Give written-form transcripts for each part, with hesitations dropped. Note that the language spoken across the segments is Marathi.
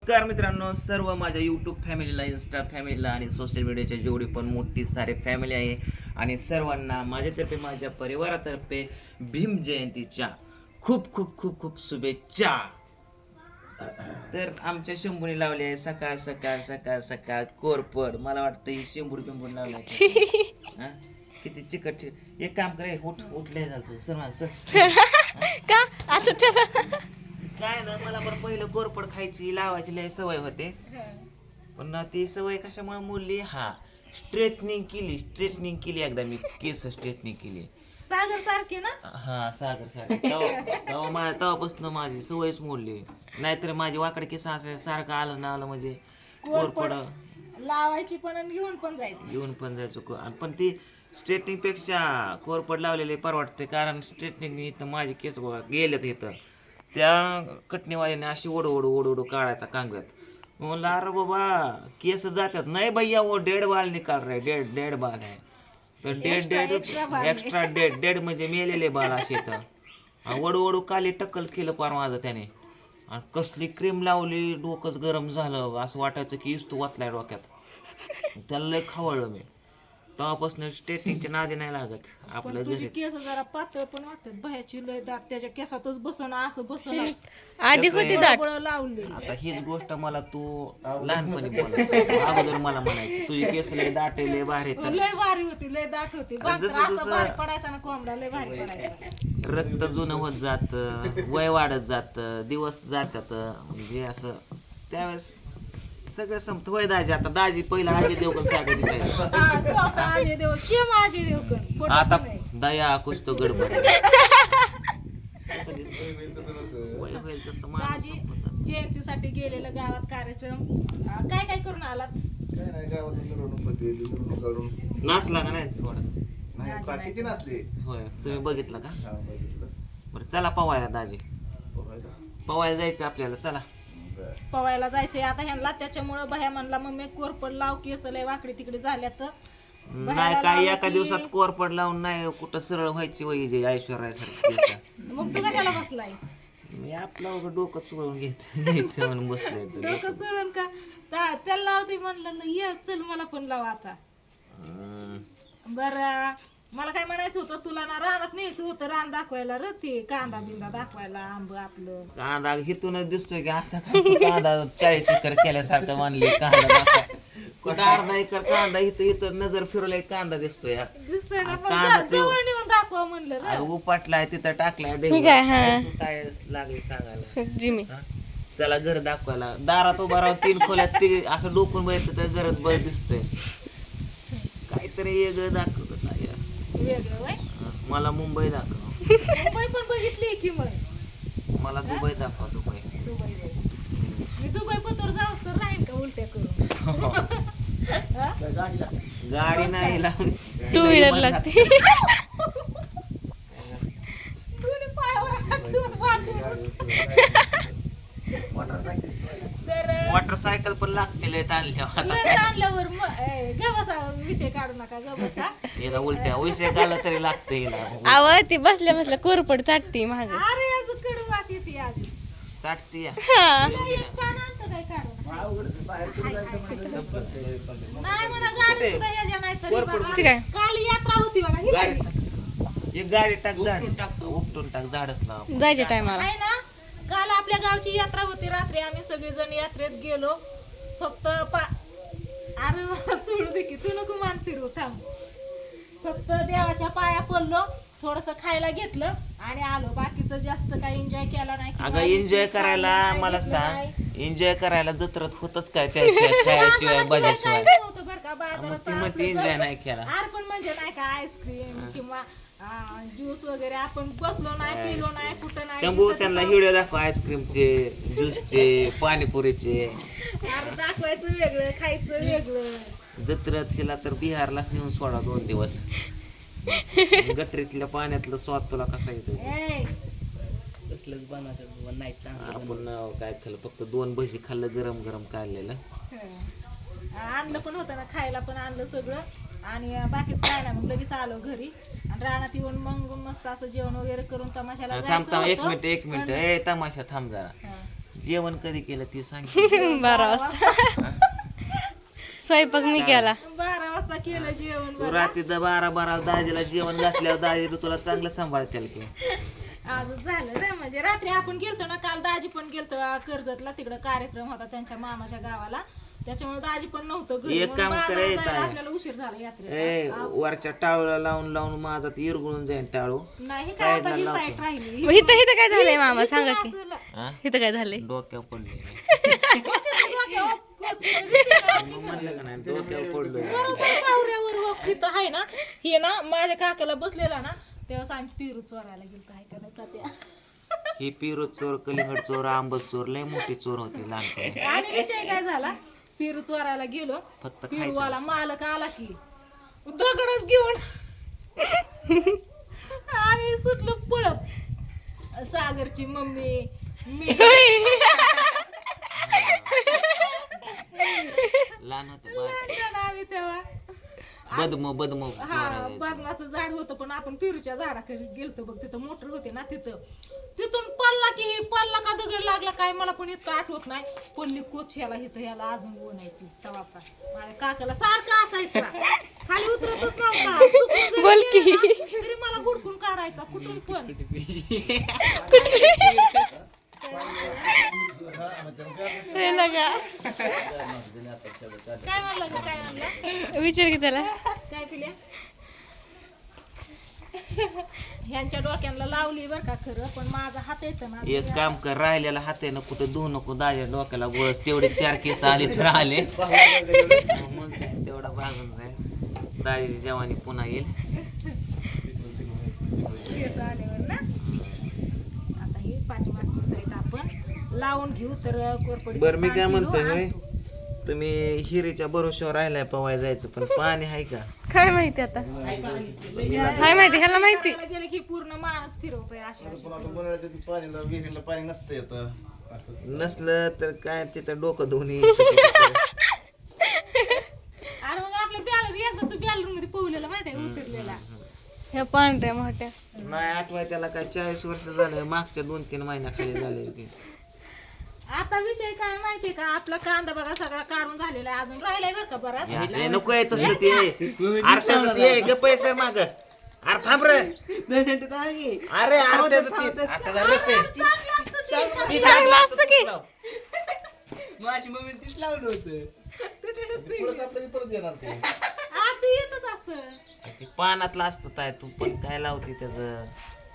नमस्कार मित्रांनो, सर्व माझ्या यूट्यूब फॅमिलीला, इन्स्टा फॅमिलीला आणि सोशल मीडियाच्या जेवढी पण मोठी सारे फॅमिली आहे आणि सर्वांना माझ्यातर्फे माझ्या परिवारातर्फे भीम जयंतीच्या खूप खूप खूप खूप शुभेच्छा. तर आमच्या शंभूने लावली आहे सकाळ सकाळ सकाळ सकाळ कोरपड. मला वाटतं ही शेंबूड बिंबूड लावलाय. किती चिकट. एक काम करे, उठ उठले झालं सर का आता त्याला काय ना, मला पण पहिलं कोरपड खायची लावायची लय सवय होते, पण ती सवय कशामुळे मोडली. स्ट्रेटनिंग केली एकदा मी, केस स्ट्रेटनिंग केली. सागर सारखे ना. सागर तेव्हापासून माझी सवयच मोडली. नाहीतर माझी वाकड केस असायला सारखं आलं ना आलं म्हणजे कोरपड लावायची पण आणि घेऊन पण जायचो. पण ती स्ट्रेटनिंग पेक्षा कोरपड लावलेले परवडते, कारण स्ट्रेटनिंग इथं माझे केस बघा गेलेत इथं. त्या कटणीवाल्याने अशी ओढ काढायचा कांगव्यात. म्हणलं अरे बाबा केस जातात. नाही भैया वो डेड बाल निकाल रहे, डेड बाल है. तर एक्स्ट्रा डेड म्हणजे मेलेले बाल असे तर ओढू काली टक्कल केलं पार माझं त्याने. आणि कसली क्रीम लावली, डोकंच गरम झालं, असं वाटायचं की इस्तू वाचलाय डोक्यात. त्याला लय खवळलं मी. तेव्हापासून स्ट्रेटनिंगच्या नादी नाही लागत आपलं घरी. केस जरा पातळ पण वाटतात, भयाची लय दाट त्याच्या केसातच बसन असं बसन आधी होती दाट लावली. आता हीच गोष्ट मला तू लहानपणी बोलायची, अगोदर मला म्हणायची तुझी केस लय दाट आहे, लय भारी. लय भारी होती, लय दाट होती. असं भारी पडायचा ना कोंबडा, लय भारी पडायचा. रक्त जुनं होत जात, वय वाढत जात, दिवस जातात, म्हणजे असं त्यावेळेस सगळं संपत. होय दाजी, आता दाजी पहिला आजी देवकन सारखं दिसायचं. आता दया कुछ तो गडबड. वय होईल तसं माणूस संपत. जयंतीसाठी गेलेलं गावात कार्यक्रम काय काय करून आलात? काय नाही, गावातून मिरवणूक होती, मिरवणूक काढून नाचला का नाही थोडं? नाही, बाकीची नाचली. होय, तुम्ही बघितलं का? हा, बघितलं. बरं चला पवायला दाजी, बघायला. पवायला जायचं आपल्याला, चला. बरं. पवायला जायचंय आता ह्यांना. त्याच्यामुळं भया म्हणला मम्मी कोरपड लाव, केस लय वाकडे तिकडे झाल्या तर नाही काय एका दिवसात कोरपड लावून नाही कुठं सरळ व्हायची वय जे ऐश्वर्यासारखी. मग तू कशाला बसलाय? मी आपलं डोकं चुळून घ्यायचं म्हणून बसलोय. डोकं चढून का त्याला लावते म्हणलं ना, ये चल मला पण लाव आता. बर, मला काय म्हणायचं होतं, तुला ना रानात न्यायचं होतं, रान दाखवायला र, ते कांदा बिंदा दाखवायला, आंब आपलं. कांदा हिथूनच दिसतोय की असा कांदा 40 एकर केल्यासारखं मानले. कांदा कुठं अर्धा एकर कांदा इथं नजर फिरवलाय कांदा दिसतोय. दिसतंय ना, पण जवळ नेऊन दाखवा म्हणलं र. उपाटलाय तिथं टाकलाय ठीक आहे. हा काय लागले सांगायला. जिमी चला घर दाखवायला. दारात उभा राहून 3 खोल्यात ते असं डोकून बघितलं तर घरात बरं दिसतंय. काहीतरी वेगळं दाखवत वेगळं वय. मला मुंबई दाखव. मुंबई पण बघितली की मग. मला दुबई दाखव. दुबई मी दुबई पतोर जाऊस तर राहीन का उलट्या करून? गाडी नाही लावली, 2 व्हीलर लागते. दोन्ही पायावर हात ठेवून बांधून. मोटरसायकल पण लागतील आणल्यावर. आता लय काय आणल्यावर ग बसा, विषय काढू नका, ग बसा. हिला उलट्या विषय गाला तरी लागतं हिला. आव ती बसल्या बसल्या कोरपड चाटती महाग. अरे अजून कडू वास येते आधी. चाटती या. एक पान आणतं काय काढून. नाही म्हणा, गाडी सुद्धा याच्या नाही तरी बघा. ठीक आहे. काल यात्रा होती बघा ही गाडी गाडी. एक गाडी टाक, झाड उपटून टाक, झाडच लाव. जायच्या टायमाला आहे ना, काल आपल्या गावची यात्रा होती. रात्री आम्ही सगळेजण यात्रेत गेलो. फक्त अरे चुळू दे की, तू नको मान फिरू, थांब. फक्त देवाच्या पाया पडलो, थोडस खायला घेतलं आणि आलो. बाकीचं जास्त काही एन्जॉय केला नाही. अगं एन्जॉय करायला मला सांग, एन्जॉय करायला जत्रत होतच काय त्याशिवाय खायाशिवाय बजाशिवाय. एन्जॉय नाही केला. पण म्हणजे नाही का आईस्क्रीम किंवा ज्यूस वगैरे आपण बसलो नाही, पिलो नाही, कुठं नाही. शंभू त्यांना व्हिडिओ दाखव आईस्क्रीमचे, ज्यूसचे, पाणीपुरीचे. दाखवायचं वेगळं, खायचं वेगळं. जत्रेत हिला तर बिहारलाच नेऊन सोडा 2 दिवस. गटरीतल्या पाण्यातलं स्वाद तुला कसा येतो? आपण काय खाल्लं, फक्त 2 भजी खाल्लं गरम गरम काढलेलं. आणलं पण होतं ना, खायला पण आणलं सगळं आणि बाकीच काय नाही. मग लगेच आलो घरी आणि रानात येऊन मग मस्त असं जेवण वगैरे करून तमाशाला थांब जायचं एक होतं. मिनिट ए तमाशा थांब जरा. जेवण कधी केलं ते सांग. 12 वाजता स्वयंपाक मी केला. 12 वाजता केलं जेवण तू बघा. रात्री 12 दाजीला जेवण घातल्यावर दाजी तुला चांगलं सांभाळतेल की. आजच झालं रे. म्हणजे रात्री आपण गेलतो ना, काल दाजी पण गेलतो कर्जतला, तिकडं कार्यक्रम होता त्यांच्या मामाच्या गावाला, त्याच्यामुळे दाजी पण नव्हतं घरी. एक म्हणून काम बाजारात करायचं जायला आहे. आपल्याला उशीर झाला यात्रेत. ए वरच्या टाळूला लावून लावून माझा ते इरगुळून जाईन टाळू. नाही काय आता ही साईडला साईट राहिली. मग इथं इथं काय झालंय मामा सांगा की. असं हा? इथं काय झालंय? डोक्यावर पडले डोक्यावर कोचीवर दिसते का? म्हणलं का नाही डोक्यावर पडलोय. बरोबर पाहुऱ्यावर इथं आहे ना, हे ना माझ्या काकाला बसलेला ना, तेव्हा आम्ही पेरू चोरायला गेलतो, आहे का नाही तात्या? ही पिरू चोर, कलिंगड चोर, आंबट चोर लय मोठी चोर होती लहानपणी. आणि विषय काय झाला, पेरू चोरायला गेलो, फक्त पेरूवाला खायचं. मालक आला की दगडच घेऊन आम्ही सुटलो पळत. सागरची मम्मी, मी, लहान होतं आम्ही तेव्हा बदम हा बदमाचं झाड होतं, पण आपण पेरूच्या झाडाकडे गेलतो बघ, तिथं मोटर होते ना, तिथून पडला की पडला का दगड लागला काय मला पण इतकं आठवत नाही. पडली कोच ह्याला अजून ऊन आहे ती तवाचा. माझ्या काकाला सारखा असायचा, खाली उतरतच नव्हता. चुकून जरी बोल की. गेला ना, तरी मला हुडकून काढायचा कुठून पण. हे लगा. काय म्हणलं ग, काय म्हणलं, विचार की त्याला. काय पिल्या? ह्यांच्या डोक्यांना लावली बर का खरं, पण माझा हात येतं ना. एक काम कर, राहिलेला हात आहे ना कुठं धुवू नको, दाजा डोक्याला गोळस. तेवढे 4 केस आले तर आले, मग काय तेवढा भागून जाईल. दाजीची जवानी पुन्हा येईल. केस आल्यावर ना. आता ही पाठीमागची साईड आपण लावून घेऊ तर कोरपडी. बरं मी काय म्हणतोय होय, तुम्ही हिरीच्या भरोश्यावर राहिलाय पवाय जायचं, पण पाणी आहे का? काय माहिती आता. काय माहिती ह्याला माहिती. गेलं की पूर्ण मानच फिरवतोय अशी अशी. पण आता बोलायचं की पाणीला विहिरीला पाणी नसतं येतं असं. नसलं तर काय तिथं डोकं धुवून अरे मग आपल्या बॅलर एकदा तू बॅलर मध्ये पोहलेला माहितीये का, उतरलेला. ह्या पांढऱ्या मोठ्या. नाही आठवाय त्याला काय 40 वर्ष झालं, मागच्या 2-3 महिन्याखाली झाले ते. आता विषय काय माहितीये का, आपला कांदा बघा सगळा काढून झालेला आहे, अजून राहिलाय बरं का बराच. हे नको आहे तसलं ते अर्थाचं ते ग पैसे माग. अरे थांब रे, अरे अर्थाचं ते अर्थाचा रस आहे. ती चांगलं असतं की. माझी मम्मी तीच लावलं होतं. पुढं कापलं की परत येणार ते. आत येतच असतं. ते पानातलं असतं काय, तू पण काय लावते त्याचं.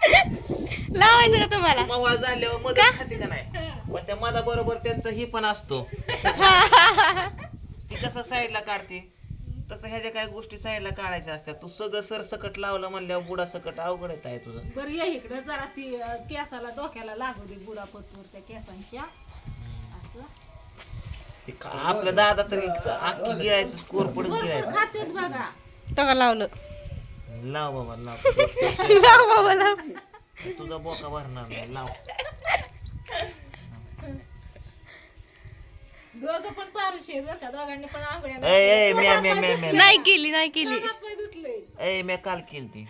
लावायचं का तुम्हाला? मवा झाल्यावर मदत खाते का नाही, पण त्या मधा बरोबर त्यांचा ही पण असतो. ती कसं साईडला काढते तसं ह्याच्या काही गोष्टी साईडला काढायच्या असतात. तू सगळं सरसकट लावलं म्हणल्यावर बुडा सकट अवघड येत आहे तुझं. बरं या इकडं जरा ती केसाला डोक्याला लागू दे बुडापतवर त्या केसांच्या असं. ते आपल्या दादा तरी अख्खी गिळायचं, स्कोर पडच भरपूर गिळायचं. खातेत बघा. तो का लावलं. लाव बाबा लाव. लाव बाबा लाव. तुझा बोका भरणार नाही, लाव. दोघं पण पारुशे आहेत बरं का, दोघांनी पण आंघोळ्या ए म्या नाही केली नाही केली. हातपाय धुतले. ए म्या काल केली ती.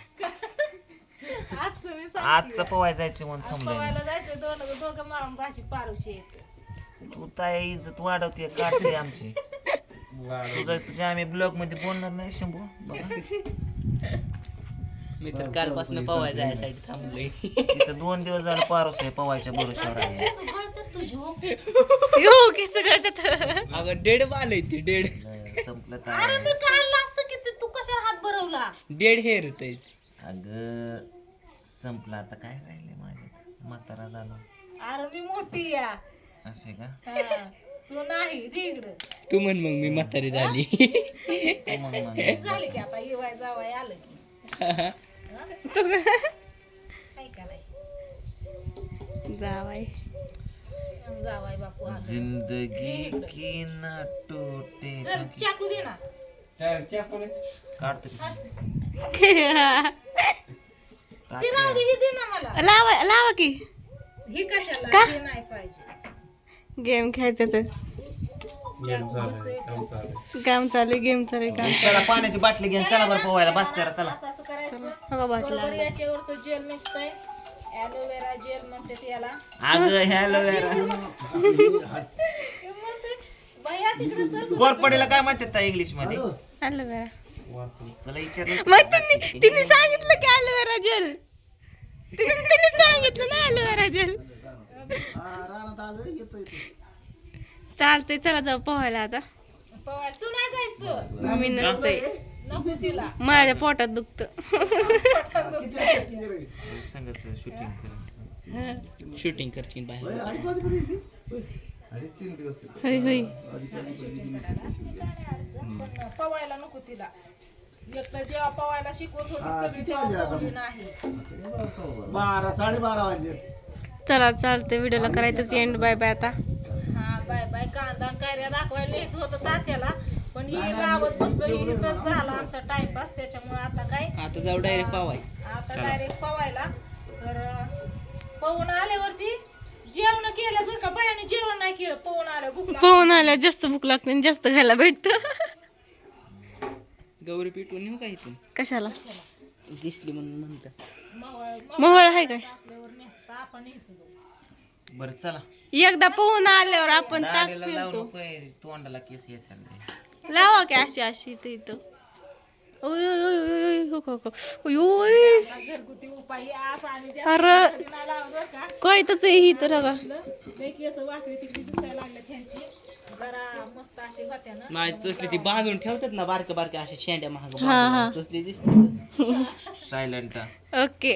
आजचं मी आजचं पवाय जायचं म्हणून थांबलंय. पवायला जायचं, दोघं मामा भाशी पारुशे आहेत. तू ताई इज्जत वाढवते, काढते आमची. तुझ्या आम्ही ब्लॉग मध्ये बोलणार नाही शंभू बघा. मी तर कालपासून पवाय जायसाठी थांबलोय. तिथं 2 दिवस झालं पारोस आहे पवायच्या भरोश्यावर आहे. सुगळतात तुझी हो. हो की सगळं. अगं डेड आलंय ती डेड संपलं अरे तर मी काढलं असतं की तू कशाला हात भरवला. डेड हेअर होत अगं संपलं आता काय राहिले माझ्यात, म्हातारा झालो. अरे मी मोठी या. असे का? हा. तू नाही दे इकडं. तू म्हण मग मी म्हातारी झाली. तू मग म्हण. झाली की आता येवाय जावाय आलं की. काय कराय जावाय. जावाय बापू आलं. जिंदगी की ना टूटे. चल चाकू दे ना. काढतो ती राहू दे, ही दे ना मला. लावा लावा की. ही कशाला, हे नाही पाहिजे. गेम खेळते तर. काम चालू गेम चालू काम. चला पाण्याची बाटली घेऊन चला बरं पवायला. बस करा चला. असं असं करायचं. हो बाटला. बरोबर याच्यावरचं जेल निघतंय. ॲलोवेरा जेल म्हणते त्याला. अगं ह्याला म्हणते बाया तिकडे चल. कोरपडीला काय म्हणतात इंग्लिश मध्ये? ॲलोवेरा. तुला विचारलं मग तिने सांगितलं की ॲलोवेरा जेल. तिने सांगितलं ना ॲलोवेरा जेल. रानात आलोय येतो चालतंय, चला जाऊ पोहायला आता. पवार तू नाही जायचं. मी नसते, नको तिला. माझ्या पोटात दुखतं. संगच शूटिंग कर. शूटिंग करतील बाहेर. 2.5-3 दिवस होय होय. पण पवायला नको तिला. एक तर जेव्हा पवायला शिकवत होती सगळी तेव्हा पवली नाही. 12-12:30 वाजले. चला चालतंय, व्हिडिओला करायचंच एंड. बाय बाय आता. हा बाय बाय. कांदा आणि कायऱ्या दाखवायला हेच होतं तात्याला, पण ही लावत बसलो ही इथंच झाला आमचा टाइमपास. त्याच्यामुळे आता काय आता जाऊ डायरेक्ट पावाय. आता डायरेक्ट पवायला. तर पवून आल्यावरती जेवण केलं बरं का बायाने, जेवण नाही केलं. पवून आल्या भूक लागली. पोहून आल्यावर जास्त भूक लागते आणि जास्त खायला भेटतं. गौरी पेटवून नेऊ का इथून? कशाला? दिसली म्हणून म्हणतात. मोहळ आहे काय? असल्यावर नेहता आपण यायचं बघ. बरं चला. एकदा पोहून आल्यावर आपण ताक दाढीला लावू फिरतो. नको, तोंडाला केस येतात. लावा की अशी अशी इथं इथं. ओय ओय ओय ओय ओय, हो, हो, हो. ओय ओय. घरगुती उपाय हे असं आम्ही अरे. जास्त घरी नाही लावत बरं का. कोयतच आहे ही तर बघा. लई केस वाकडी तिकडे दिसायला लागले त्यांची. जरा मस्त अशी होत्या ना. माझी तसली ती बांधून ठेवतात ना बारक्या बारक्या अशा शेंड्या महाग हा, हा. तसली दिसते. सायलेंट. ओके.